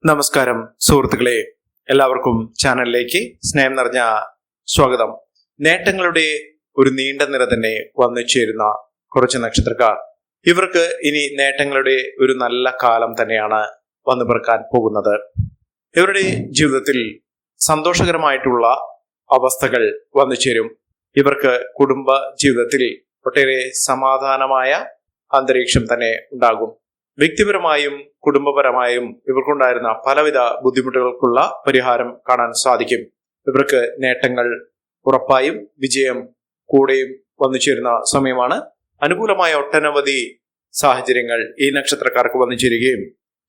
നമസ്കാരം സുഹൃത്തുക്കളെ, എല്ലാവർക്കും ചാനലിലേക്ക് സ്നേഹം നിറഞ്ഞ സ്വാഗതം. നേട്ടങ്ങളുടെ ഒരു നീണ്ട നിര തന്നെ വന്നു ചേരുന്ന കുറച്ച് നക്ഷത്രക്കാർ, ഇവർക്ക് ഇനി നേട്ടങ്ങളുടെ ഒരു നല്ല കാലം തന്നെയാണ് വന്നു പിറക്കാൻ പോകുന്നത്. ഇവരുടെ ജീവിതത്തിൽ സന്തോഷകരമായിട്ടുള്ള അവസ്ഥകൾ വന്നു ചേരും. ഇവർക്ക് കുടുംബ ജീവിതത്തിൽ ഒട്ടേറെ സമാധാനമായ അന്തരീക്ഷം തന്നെ ഉണ്ടാകും. വ്യക്തിപരമായും കുടുംബപരമായും ഇവർക്കുണ്ടായിരുന്ന പലവിധ ബുദ്ധിമുട്ടുകൾക്കുള്ള പരിഹാരം കാണാൻ സാധിക്കും. ഇവർക്ക് നേട്ടങ്ങൾ ഉറപ്പായും വിജയം കൂടെയും വന്നു ചേരുന്ന സമയമാണ്. അനുകൂലമായ ഒട്ടനവധി സാഹചര്യങ്ങൾ ഈ നക്ഷത്രക്കാർക്ക് വന്നു ചേരുകയും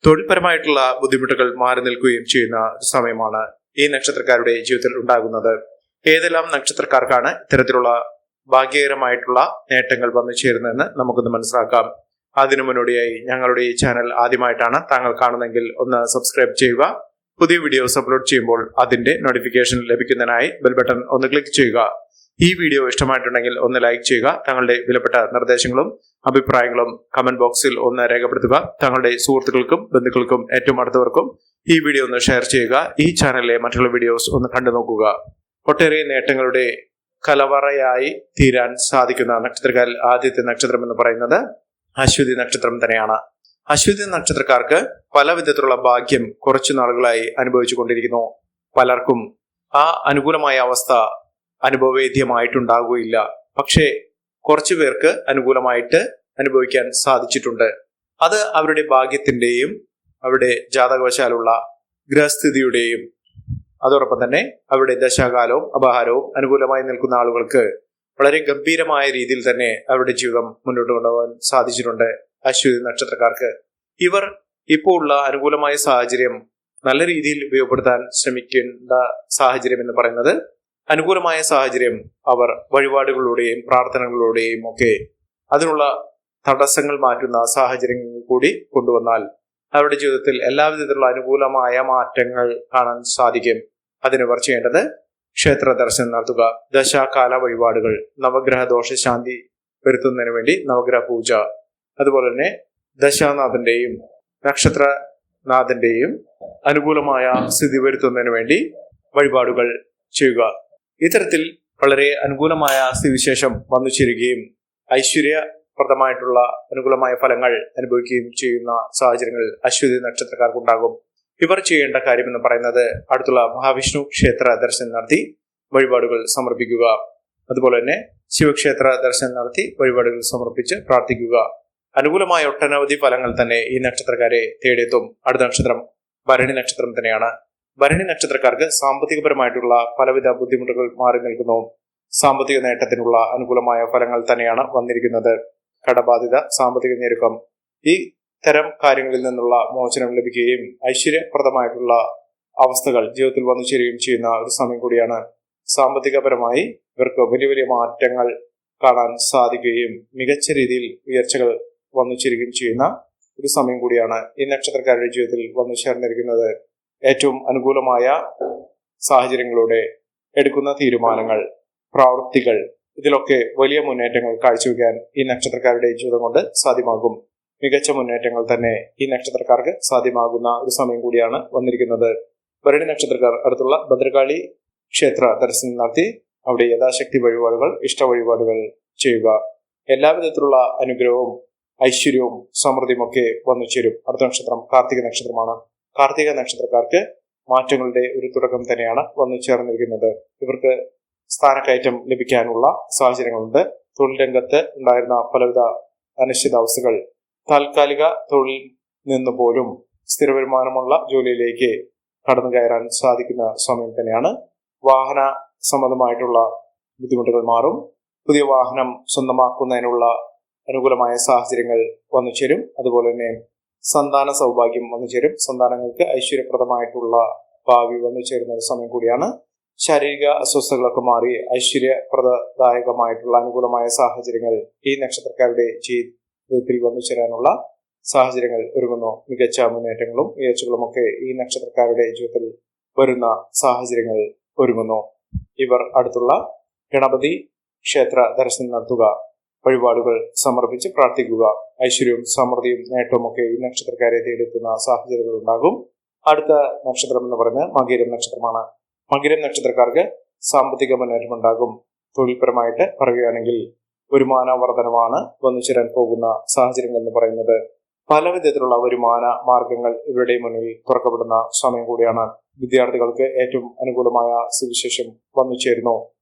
തൊഴിൽപരമായിട്ടുള്ള ബുദ്ധിമുട്ടുകൾ മാറി നിൽക്കുകയും ചെയ്യുന്ന സമയമാണ് ഈ നക്ഷത്രക്കാരുടെ ജീവിതത്തിൽ ഉണ്ടാകുന്നത്. ഏതെല്ലാം നക്ഷത്രക്കാർക്കാണ് ഇത്തരത്തിലുള്ള ഭാഗ്യകരമായിട്ടുള്ള നേട്ടങ്ങൾ വന്നു ചേരുന്നതെന്ന് നമുക്കൊന്ന് മനസ്സിലാക്കാം. അതിനു മുന്നോടിയായി ഞങ്ങളുടെ ഈ ചാനൽ ആദ്യമായിട്ടാണ് താങ്കൾ കാണുന്നതെങ്കിൽ ഒന്ന് സബ്സ്ക്രൈബ് ചെയ്യുക. പുതിയ വീഡിയോസ് അപ്ലോഡ് ചെയ്യുമ്പോൾ അതിന്റെ നോട്ടിഫിക്കേഷൻ ലഭിക്കുന്നതിനായി ബെൽ ബട്ടൺ ഒന്ന് ക്ലിക്ക് ചെയ്യുക. ഈ വീഡിയോ ഇഷ്ടമായിട്ടുണ്ടെങ്കിൽ ഒന്ന് ലൈക്ക് ചെയ്യുക. തങ്ങളുടെ വിലപ്പെട്ട നിർദ്ദേശങ്ങളും അഭിപ്രായങ്ങളും കമന്റ് ബോക്സിൽ ഒന്ന് രേഖപ്പെടുത്തുക. തങ്ങളുടെ സുഹൃത്തുക്കൾക്കും ബന്ധുക്കൾക്കും ഏറ്റവും അടുത്തവർക്കും ഈ വീഡിയോ ഒന്ന് ഷെയർ ചെയ്യുക. ഈ ചാനലിലെ മറ്റുള്ള വീഡിയോസ് ഒന്ന് കണ്ടു നോക്കുക. ഒട്ടേറെ നേട്ടങ്ങളുടെ കലവറയായി തീരാൻ സാധിക്കുന്ന നക്ഷത്രക്കാരിൽ ആദ്യത്തെ നക്ഷത്രം എന്ന് പറയുന്നത് അശ്വതി നക്ഷത്രം തന്നെയാണ്. അശ്വതി നക്ഷത്രക്കാർക്ക് പല വിധത്തിലുള്ള ഭാഗ്യം കുറച്ചു നാളുകളായി അനുഭവിച്ചു കൊണ്ടിരിക്കുന്നു. പലർക്കും ആ അനുകൂലമായ അവസ്ഥ അനുഭവവേദ്യമായിട്ടുണ്ടാകുകയില്ല. പക്ഷേ കുറച്ചു പേർക്ക് അനുകൂലമായിട്ട് അനുഭവിക്കാൻ സാധിച്ചിട്ടുണ്ട്. അത് അവരുടെ ഭാഗ്യത്തിന്റെയും അവരുടെ ജാതകവശാലുള്ള ഗ്രഹസ്ഥിതിയുടെയും അതോടൊപ്പം തന്നെ അവരുടെ ദശാകാലവും അപഹാരവും അനുകൂലമായി നിൽക്കുന്ന ആളുകൾക്ക് വളരെ ഗംഭീരമായ രീതിയിൽ തന്നെ അവരുടെ ജീവിതം മുന്നോട്ട് കൊണ്ടുപോകാൻ സാധിച്ചിട്ടുണ്ട്. അശ്വതി നക്ഷത്രക്കാർക്ക് ഇവർ ഇപ്പോൾ ഉള്ള അനുകൂലമായ സാഹചര്യം നല്ല രീതിയിൽ ഉപയോഗപ്പെടുത്താൻ ശ്രമിക്കേണ്ട സാഹചര്യം എന്ന് പറയുന്നത്, അനുകൂലമായ സാഹചര്യം അവർ വഴിപാടുകളിലൂടെയും പ്രാർത്ഥനകളിലൂടെയും ഒക്കെ അതിനുള്ള തടസ്സങ്ങൾ മാറ്റുന്ന സാഹചര്യങ്ങൾ കൂടി കൊണ്ടുവന്നാൽ അവരുടെ ജീവിതത്തിൽ എല്ലാവിധത്തിലുള്ള അനുകൂലമായ മാറ്റങ്ങൾ കാണാൻ സാധിക്കും. അതിനിവർ ചെയ്യേണ്ടത് ക്ഷേത്ര ദർശനം നടത്തുക, ദശാകാല വഴിപാടുകൾ, നവഗ്രഹ ദോഷശാന്തി വരുത്തുന്നതിന് വേണ്ടി നവഗ്രഹ പൂജ, അതുപോലെ തന്നെ ദശാനാഥന്റെയും നക്ഷത്രനാഥന്റെയും അനുകൂലമായ സ്ഥിതി വരുത്തുന്നതിന് വേണ്ടി വഴിപാടുകൾ ചെയ്യുക. ഇത്തരത്തിൽ വളരെ അനുകൂലമായ സ്ഥിതിവിശേഷം വന്നു ചേരുകയും ഐശ്വര്യപ്രദമായിട്ടുള്ള അനുകൂലമായ ഫലങ്ങൾ അനുഭവിക്കുകയും ചെയ്യുന്ന സാഹചര്യങ്ങൾ അശ്വതി നക്ഷത്രക്കാർക്കുണ്ടാകും. ഇവർ ചെയ്യേണ്ട കാര്യം എന്ന് പറയുന്നത് അടുത്തുള്ള മഹാവിഷ്ണു ക്ഷേത്ര ദർശനം നടത്തി വഴിപാടുകൾ സമർപ്പിക്കുക. അതുപോലെ തന്നെ ശിവക്ഷേത്ര ദർശനം നടത്തി വഴിപാടുകൾ സമർപ്പിച്ച് പ്രാർത്ഥിക്കുക. അനുകൂലമായ ഒട്ടനവധി ഫലങ്ങൾ തന്നെ ഈ നക്ഷത്രക്കാരെ തേടിയെത്തും. അടുത്ത നക്ഷത്രം ഭരണി നക്ഷത്രം തന്നെയാണ്. ഭരണി നക്ഷത്രക്കാർക്ക് സാമ്പത്തികപരമായിട്ടുള്ള പലവിധ ബുദ്ധിമുട്ടുകൾ മാറി നിൽക്കുന്നു. സാമ്പത്തിക നേട്ടത്തിനുള്ള അനുകൂലമായ ഫലങ്ങൾ തന്നെയാണ് വന്നിരിക്കുന്നത്. കടബാധിത, സാമ്പത്തിക ഞെരുക്കം, ഈ തരം കാര്യങ്ങളിൽ നിന്നുള്ള മോചനം ലഭിക്കുകയും ഐശ്വര്യപ്രദമായിട്ടുള്ള അവസ്ഥകൾ ജീവിതത്തിൽ വന്നു ചേരുകയും ചെയ്യുന്ന ഒരു സമയം കൂടിയാണ്. സാമ്പത്തികപരമായി ഇവർക്ക് വലിയ വലിയ മാറ്റങ്ങൾ കാണാൻ സാധിക്കുകയും മികച്ച രീതിയിൽ ഉയർച്ചകൾ വന്നു ചേരുകയും ചെയ്യുന്ന ഒരു സമയം കൂടിയാണ് ഈ നക്ഷത്രക്കാരുടെ ജീവിതത്തിൽ വന്നു ചേർന്നിരിക്കുന്നത്. ഏറ്റവും അനുകൂലമായ സാഹചര്യങ്ങളോടെ എടുക്കുന്ന തീരുമാനങ്ങൾ, പ്രവൃത്തികൾ, ഇതിലൊക്കെ വലിയ മുന്നേറ്റങ്ങൾ കാഴ്ചവെക്കാൻ ഈ നക്ഷത്രക്കാരുടെ ജീവിതം കൊണ്ട് സാധ്യമാകും. മികച്ച മുന്നേറ്റങ്ങൾ തന്നെ ഈ നക്ഷത്രക്കാർക്ക് സാധ്യമാകുന്ന ഒരു സമയം കൂടിയാണ് വന്നിരിക്കുന്നത്. ഭരണി നക്ഷത്രക്കാർ അടുത്തുള്ള ഭദ്രകാളി ക്ഷേത്ര ദർശനം നടത്തി അവിടെ യഥാശക്തി വഴിപാടുകൾ, ഇഷ്ട വഴിപാടുകൾ ചെയ്യുക. എല്ലാവിധത്തിലുള്ള അനുഗ്രഹവും ഐശ്വര്യവും സമൃദ്ധിയും ഒക്കെ വന്നു ചേരും. അടുത്ത നക്ഷത്രം കാർത്തിക നക്ഷത്രമാണ്. കാർത്തിക നക്ഷത്രക്കാർക്ക് മാറ്റങ്ങളുടെ ഒരു തുടക്കം തന്നെയാണ് വന്നു ചേർന്നിരിക്കുന്നത്. ഇവർക്ക് സ്ഥാനക്കയറ്റം ലഭിക്കാനുള്ള സാഹചര്യങ്ങളുണ്ട്. തൊഴിൽ രംഗത്ത് ഉണ്ടായിരുന്ന പലവിധ അനിശ്ചിതാവസ്ഥകൾ താൽക്കാലിക തൊഴിൽ നിന്ന് പോലും സ്ഥിര വരുമാനമുള്ള ജോലിയിലേക്ക് കടന്നു കയറാൻ സാധിക്കുന്ന സമയം തന്നെയാണ്. വാഹന സംബന്ധമായിട്ടുള്ള ബുദ്ധിമുട്ടുകൾ മാറും. പുതിയ വാഹനം സ്വന്തമാക്കുന്നതിനുള്ള അനുകൂലമായ സാഹചര്യങ്ങൾ വന്നു ചേരും. അതുപോലെ തന്നെ സന്താന സൗഭാഗ്യം വന്നു ചേരും. സന്താനങ്ങൾക്ക് ഐശ്വര്യപ്രദമായിട്ടുള്ള ഭാവി വന്നു ചേരുന്ന ഒരു സമയം കൂടിയാണ്. ശാരീരിക അസ്വസ്ഥതകളൊക്കെ മാറി ഐശ്വര്യപ്രദായകമായിട്ടുള്ള അനുകൂലമായ സാഹചര്യങ്ങൾ ഈ നക്ഷത്രക്കാരുടെ ജീവിതത്തിൽ വന്നു ചേരാനുള്ള സാഹചര്യങ്ങൾ ഒരുങ്ങുന്നു. മികച്ച മുന്നേറ്റങ്ങളും ഉയർച്ചകളും ഒക്കെ ഈ നക്ഷത്രക്കാരുടെ ജീവിതത്തിൽ വരുന്ന സാഹചര്യങ്ങൾ ഒരുങ്ങുന്നു. ഇവർ അടുത്തുള്ള ഗണപതി ക്ഷേത്ര ദർശനം നടത്തുക, വഴിപാടുകൾ സമർപ്പിച്ച് പ്രാർത്ഥിക്കുക. ഐശ്വര്യവും സമൃദ്ധിയും നേട്ടവും ഒക്കെ ഈ നക്ഷത്രക്കാരെ തേടിയെത്തുന്ന സാഹചര്യങ്ങൾ ഉണ്ടാകും. അടുത്ത നക്ഷത്രം എന്ന് പറയുന്നത് മകീരം നക്ഷത്രമാണ്. മകീരം നക്ഷത്രക്കാർക്ക് സാമ്പത്തിക മുന്നേറ്റം ഉണ്ടാകും. തൊഴിൽപരമായിട്ട് പറയുകയാണെങ്കിൽ വരുമാന വർധനമാണ് വന്നു ചേരാൻ പോകുന്ന സാഹചര്യങ്ങൾ എന്ന് പറയുന്നത്. പല വിധത്തിലുള്ള വരുമാന മാർഗങ്ങൾ ഇവരുടെ മുന്നിൽ തുറക്കപ്പെടുന്ന സമയം കൂടിയാണ്. വിദ്യാർത്ഥികൾക്ക് ഏറ്റവും അനുകൂലമായ സ്ഥിതിവിശേഷം വന്നു ചേരുന്നു.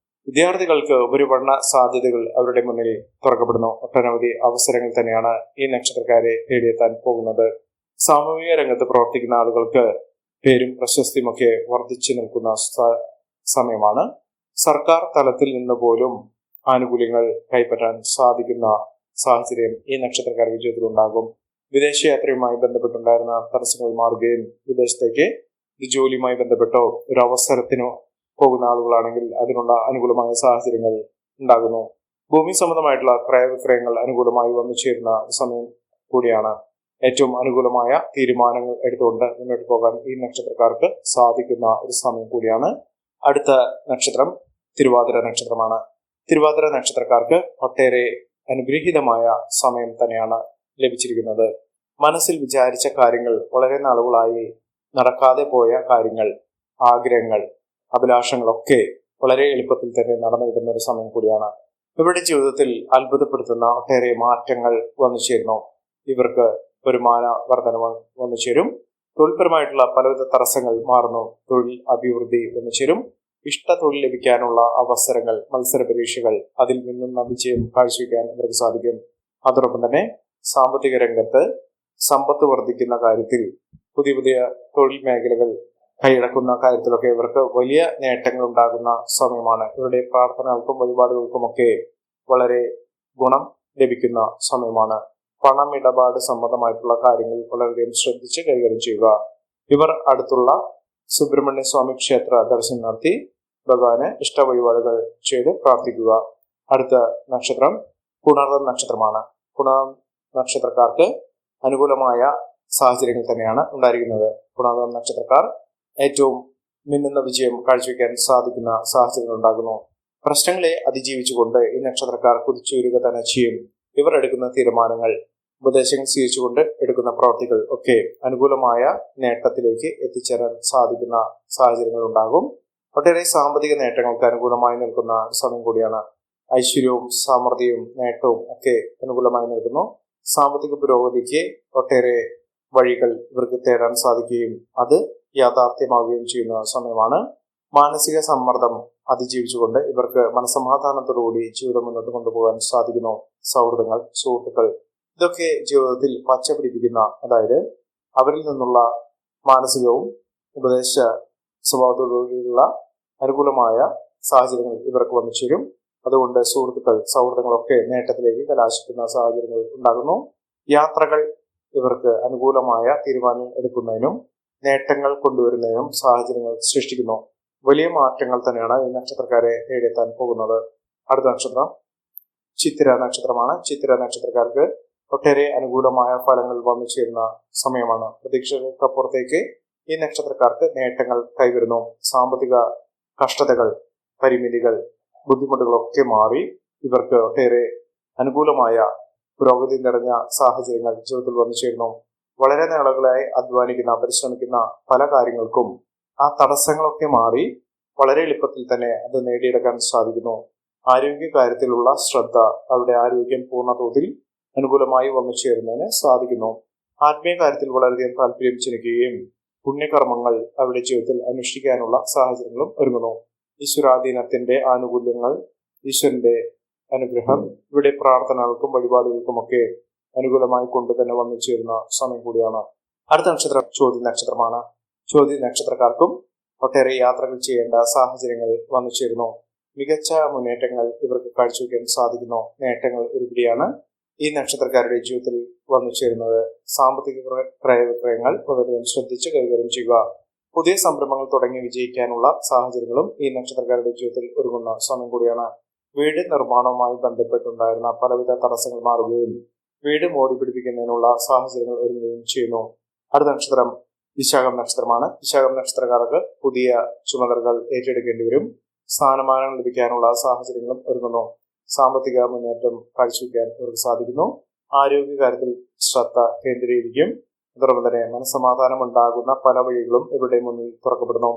വിദ്യാർത്ഥികൾക്ക് ഉപരിപഠന സാധ്യതകൾ അവരുടെ മുന്നിൽ തുറക്കപ്പെടുന്നു. ഒട്ടനവധി അവസരങ്ങൾ തന്നെയാണ് ഈ നക്ഷത്രക്കാരെ തേടിയെത്താൻ പോകുന്നത്. സാമൂഹിക രംഗത്ത് പ്രവർത്തിക്കുന്ന ആളുകൾക്ക് പേരും പ്രശസ്തിയുമൊക്കെ വർദ്ധിച്ചു നിൽക്കുന്ന സമയമാണ്. സർക്കാർ തലത്തിൽ നിന്ന് പോലും ആനുകൂല്യങ്ങൾ കൈപ്പറ്റാൻ സാധിക്കുന്ന സാഹചര്യം ഈ നക്ഷത്രക്കാർ വിജയത്തിലുണ്ടാകും. വിദേശയാത്രയുമായി ബന്ധപ്പെട്ടുണ്ടായിരുന്ന തടസ്സങ്ങൾ മാറുകയും വിദേശത്തേക്ക് ജോലിയുമായി ബന്ധപ്പെട്ടോ ഒരു അവസരത്തിനോ പോകുന്ന ആളുകളാണെങ്കിൽ അതിനുള്ള അനുകൂലമായ സാഹചര്യങ്ങൾ ഉണ്ടാകുന്നു. ഭൂമി സംബന്ധമായിട്ടുള്ള ക്രയവിക്രയങ്ങൾ അനുകൂലമായി വന്നു ചേരുന്ന സമയം കൂടിയാണ്. ഏറ്റവും അനുകൂലമായ തീരുമാനങ്ങൾ എടുത്തുകൊണ്ട് മുന്നോട്ട് പോകാൻ ഈ നക്ഷത്രക്കാർക്ക് സാധിക്കുന്ന ഒരു സമയം കൂടിയാണ്. അടുത്ത നക്ഷത്രം തിരുവാതിര നക്ഷത്രമാണ്. തിരുവാതിര നക്ഷത്രക്കാർക്ക് ഒട്ടേറെ അനുഗ്രഹീതമായ സമയം തന്നെയാണ് ലഭിച്ചിരിക്കുന്നത്. മനസ്സിൽ വിചാരിച്ച കാര്യങ്ങൾ, വളരെ നാളുകളായി നടക്കാതെ പോയ കാര്യങ്ങൾ, ആഗ്രഹങ്ങൾ, അഭിലാഷങ്ങളൊക്കെ വളരെ എളുപ്പത്തിൽ തന്നെ നടന്നു കിട്ടുന്ന ഒരു സമയം കൂടിയാണ്. ഇവരുടെ ജീവിതത്തിൽ അത്ഭുതപ്പെടുത്തുന്ന ഒട്ടേറെ മാറ്റങ്ങൾ വന്നു ചേരുന്നു. ഇവർക്ക് വരുമാന വർധനവ് വന്നു ചേരും. തൊഴിൽപരമായിട്ടുള്ള പലവിധ തടസ്സങ്ങൾ മാറുന്നു. തൊഴിൽ അഭിവൃദ്ധി വന്നു ചേരും. ഇഷ്ട തൊഴിൽ ലഭിക്കാനുള്ള അവസരങ്ങൾ, മത്സര പരീക്ഷകൾ, അതിൽ നിന്നും വിജയം കാഴ്ചവെക്കാൻ ഇവർക്ക് സാധിക്കും. അതോടൊപ്പം തന്നെ സാമ്പത്തിക രംഗത്ത് സമ്പത്ത് വർദ്ധിക്കുന്ന കാര്യത്തിൽ, പുതിയ പുതിയ തൊഴിൽ മേഖലകൾ കൈയടക്കുന്ന കാര്യത്തിലൊക്കെ ഇവർക്ക് വലിയ നേട്ടങ്ങൾ ഉണ്ടാകുന്ന സമയമാണ്. ഇവരുടെ പ്രാർത്ഥനകൾക്കും വഴിപാടുകൾക്കുമൊക്കെ വളരെ ഗുണം ലഭിക്കുന്ന സമയമാണ്. പണമിടപാട് സംബന്ധമായിട്ടുള്ള കാര്യങ്ങൾ വളരെയധികം ശ്രദ്ധിച്ച് കൈകാര്യം ചെയ്യുക. ഇവർ അടുത്തുള്ള സുബ്രഹ്മണ്യ സ്വാമി ക്ഷേത്ര ദർശനം നടത്തി ഭഗവാന് ഇഷ്ട വഴിപാടുകൾ ചെയ്ത് പ്രാർത്ഥിക്കുക. അടുത്ത നക്ഷത്രം പുണർദം നക്ഷത്രമാണ്. പുണർദം നക്ഷത്രക്കാർക്ക് അനുകൂലമായ സാഹചര്യങ്ങൾ തന്നെയാണ് ഉണ്ടായിരിക്കുന്നത്. പുണർദം നക്ഷത്രക്കാർ ഏറ്റവും മിന്നുന്ന വിജയം കാഴ്ചവെക്കാൻ സാധിക്കുന്ന സാഹചര്യങ്ങൾ ഉണ്ടാകുന്നു. പ്രശ്നങ്ങളെ അതിജീവിച്ചുകൊണ്ട് ഈ നക്ഷത്രക്കാർ കുതിച്ചുയരുക തന്നെ ചെയ്യും. ഇവർ എടുക്കുന്ന തീരുമാനങ്ങൾ, ഉപദേശങ്ങൾ സ്വീകരിച്ചുകൊണ്ട് എടുക്കുന്ന പ്രവർത്തികൾ ഒക്കെ അനുകൂലമായ നേട്ടത്തിലേക്ക് എത്തിച്ചേരാൻ സാധിക്കുന്ന സാഹചര്യങ്ങൾ ഉണ്ടാകും. ഒട്ടേറെ സാമ്പത്തിക നേട്ടങ്ങൾക്ക് അനുകൂലമായി നിൽക്കുന്ന സമയം കൂടിയാണ്. ഐശ്വര്യവും സമൃദ്ധിയും നേട്ടവും ഒക്കെ അനുകൂലമായി നിൽക്കുന്നു. സാമ്പത്തിക പുരോഗതിക്ക് ഒട്ടേറെ വഴികൾ ഇവർക്ക് തേടാൻ സാധിക്കുകയും അത് യാഥാർത്ഥ്യമാവുകയും ചെയ്യുന്ന സമയമാണ്. മാനസിക സമ്മർദ്ദം അതിജീവിച്ചുകൊണ്ട് ഇവർക്ക് മനസ്സമാധാനത്തോടുകൂടി ജീവിതം മുന്നോട്ട് കൊണ്ടുപോകാൻ സാധിക്കുന്നു. സൗഹൃദങ്ങൾ, സുഹൃത്തുക്കൾ, ഇതൊക്കെ ജീവിതത്തിൽ പച്ച പിടിപ്പിക്കുന്ന, അതായത് അവരിൽ നിന്നുള്ള മാനസികവും ഉപദേശ സ്വഭാവത്തോടുള്ള അനുകൂലമായ സാഹചര്യങ്ങൾ ഇവർക്ക് വന്നു ചേരും. അതുകൊണ്ട് സൗഹൃദങ്ങളൊക്കെ നേട്ടത്തിലേക്ക് കലാശിക്കുന്ന സാഹചര്യങ്ങൾ ഉണ്ടാകുന്നു. യാത്രകൾ ഇവർക്ക് അനുകൂലമായ തീരുമാനങ്ങൾ എടുക്കുന്നതിനും നേട്ടങ്ങൾ കൊണ്ടുവരുന്നതിനും സാഹചര്യങ്ങൾ സൃഷ്ടിക്കുന്നു. വലിയ മാറ്റങ്ങൾ തന്നെയാണ് ഈ നക്ഷത്രക്കാരെ തേടിയെത്താൻ പോകുന്നത്. അടുത്ത നക്ഷത്രം ചിത്തിര നക്ഷത്രമാണ്. ചിത്തിര നക്ഷത്രക്കാർക്ക് ഒട്ടേറെ അനുകൂലമായ ഫലങ്ങൾ വന്നു ചേരുന്ന സമയമാണ്. പ്രതീക്ഷകൾക്കപ്പുറത്തേക്ക് ഈ നക്ഷത്രക്കാർക്ക് നേട്ടങ്ങൾ കൈവരുന്നു. സാമ്പത്തിക കഷ്ടതകൾ, പരിമിതികൾ, ബുദ്ധിമുട്ടുകളൊക്കെ മാറി ഇവർക്ക് ഒട്ടേറെ അനുകൂലമായ പുരോഗതി നിറഞ്ഞ സാഹചര്യങ്ങൾ ജീവിതത്തിൽ വന്നു ചേരുന്നു. വളരെ നാളുകളായി അധ്വാനിക്കുന്ന, പരിശ്രമിക്കുന്ന പല കാര്യങ്ങൾക്കും ആ തടസ്സങ്ങളൊക്കെ മാറി വളരെ എളുപ്പത്തിൽ തന്നെ അത് നേടിയെടുക്കാൻ സാധിക്കുന്നു. ആരോഗ്യ കാര്യത്തിലുള്ള ശ്രദ്ധ, അവരുടെ ആരോഗ്യം പൂർണ്ണ തോതിൽ അനുകൂലമായി വന്നു ചേരുന്നതിന് സാധിക്കുന്നു. ആത്മീയ കാര്യത്തിൽ വളരെയധികം താല്പര്യം ജനിക്കുകയും പുണ്യകർമ്മങ്ങൾ അവരുടെ ജീവിതത്തിൽ അനുഷ്ഠിക്കാനുള്ള സാഹചര്യങ്ങളും ഒരുങ്ങുന്നു. ഈശ്വരാധീനത്തിന്റെ ആനുകൂല്യങ്ങൾ, ഈശ്വരന്റെ അനുഗ്രഹം ഇവിടെ പ്രാർത്ഥനകൾക്കും വഴിപാടുകൾക്കുമൊക്കെ അനുകൂലമായി കൊണ്ട് തന്നെ വന്നു ചേരുന്ന സമയം കൂടിയാണ്. അടുത്ത നക്ഷത്രം ചോതി നക്ഷത്രമാണ്. ചോതി നക്ഷത്രക്കാർക്കും ഒട്ടേറെ യാത്രകൾ ചെയ്യേണ്ട സാഹചര്യങ്ങൾ വന്നു ചേരുന്നു. മികച്ച മുന്നേറ്റങ്ങൾ ഇവർക്ക് കാഴ്ചവെക്കാൻ സാധിക്കുന്നു. നേട്ടങ്ങൾ ഒരുപിടിയാണ് ഈ നക്ഷത്രക്കാരുടെ ജീവിതത്തിൽ വന്നു ചേരുന്നത്. സാമ്പത്തിക ക്രയവിക്രയങ്ങൾ വളരെയധികം ശ്രദ്ധിച്ച് കൈകാര്യം ചെയ്യുക. പുതിയ സംരംഭങ്ങൾ തുടങ്ങി വിജയിക്കാനുള്ള സാഹചര്യങ്ങളും ഈ നക്ഷത്രക്കാരുടെ ജീവിതത്തിൽ ഒരുങ്ങുന്ന സമയം കൂടിയാണ്. വീട് നിർമ്മാണവുമായി ബന്ധപ്പെട്ടുണ്ടായിരുന്ന പലവിധ തടസ്സങ്ങൾ മാറുകയും വീട് മോടി പിടിപ്പിക്കുന്നതിനുള്ള സാഹചര്യങ്ങൾ ഒരുങ്ങുകയും ചെയ്യുന്നു. അടുത്ത നക്ഷത്രം വിശാഖം നക്ഷത്രമാണ്. വിശാഖം നക്ഷത്രക്കാർക്ക് പുതിയ ചുമതലകൾ ഏറ്റെടുക്കേണ്ടി വരും. സ്ഥാനമാനങ്ങൾ ലഭിക്കാനുള്ള സാഹചര്യങ്ങളും ഒരുങ്ങുന്നു. സാമ്പത്തിക മുന്നേറ്റം കാഴ്ചവെക്കാൻ ഇവർക്ക് സാധിക്കുന്നു. ആരോഗ്യകാര്യത്തിൽ ശ്രദ്ധ കേന്ദ്രീകരിക്കും. അതോടൊപ്പം തന്നെ മനസ്സമാധാനം ഉണ്ടാകുന്ന പല വഴികളും ഇവരുടെ മുന്നിൽ തുറക്കപ്പെടുന്നു.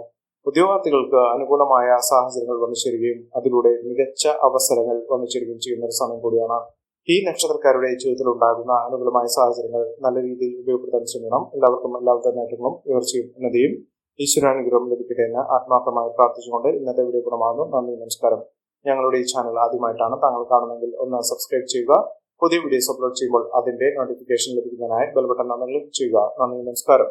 ഉദ്യോഗാർത്ഥികൾക്ക് അനുകൂലമായ സാഹചര്യങ്ങൾ വന്നു ചേരുകയും അതിലൂടെ മികച്ച അവസരങ്ങൾ വന്നു ചേരുകയും ചെയ്യുന്ന ഒരു സമയം കൂടിയാണ്. ഈ നക്ഷത്രക്കാരുടെ ജീവിതത്തിൽ ഉണ്ടാകുന്ന അനുകൂലമായ സാഹചര്യങ്ങൾ നല്ല രീതിയിൽ ഉപയോഗപ്പെടുത്താൻ ശ്രമിക്കണം. എല്ലാവർക്കും എല്ലാവിധ നേട്ടങ്ങളും ഉയർച്ചയും ഉന്നതിയും ഈശ്വരാനുഗ്രഹം ലഭിക്കട്ടെ എന്ന് ആത്മാർത്ഥമായി പ്രാർത്ഥിച്ചുകൊണ്ട് ഇന്നത്തെ വീഡിയോ പൂർണ്ണമാകുന്നു. നന്ദി, നമസ്കാരം. ഞങ്ങളുടെ ഈ ചാനൽ ആദ്യമായിട്ടാണ് താങ്കൾ കാണുന്നതെങ്കിൽ ഒന്ന് സബ്സ്ക്രൈബ് ചെയ്യുക. പുതിയ വീഡിയോസ് അപ്ലോഡ് ചെയ്യുമ്പോൾ അതിന്റെ നോട്ടിഫിക്കേഷൻ ലഭിക്കുന്നതിനായി ബെൽ ബട്ടൺ ക്ലിക്ക് ചെയ്യുക. നന്ദി, നമസ്കാരം.